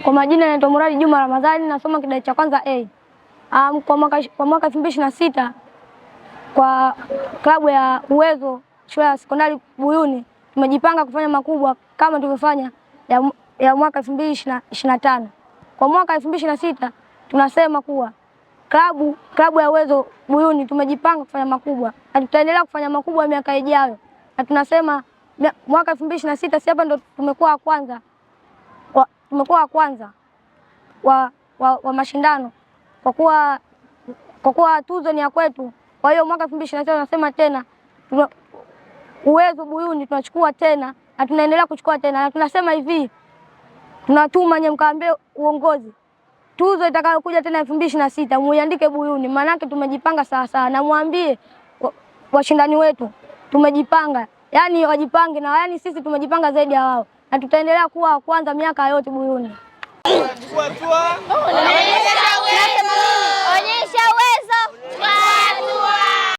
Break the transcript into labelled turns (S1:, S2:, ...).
S1: Kwa majina naitwa Muradi Juma Ramadhani, nasoma kidato cha kwanza A. Kwa mwaka 2026 kwa klabu ya Uwezo shule ya sekondari Buyuni tumejipanga kufanya makubwa kama tulivyofanya ya mwaka 2025. Kwa mwaka 2026 tunasema kuwa klabu ya Uwezo Buyuni tumejipanga kufanya makubwa na tutaendelea kufanya makubwa miaka ijayo, na tunasema mwaka 2026 si hapa ndo tumekuwa wa kwanza wa mashindano kwa kuwa tuzo ni ya kwetu. Kwa hiyo mwaka 2026 tunasema tena Uwezo Buyuni tunachukua tena na tunaendelea kuchukua tena, na tunasema hivi, tunatuma nye mkaambie uongozi tuzo itakayokuja tena 2026 muiandike Buyuni, maanake tumejipanga sawa, na muambie washindani wetu tumejipanga, yani wajipange, na yani sisi tumejipanga zaidi ya wao, na tutaendelea kuwa kwanza miaka yote Buyuni.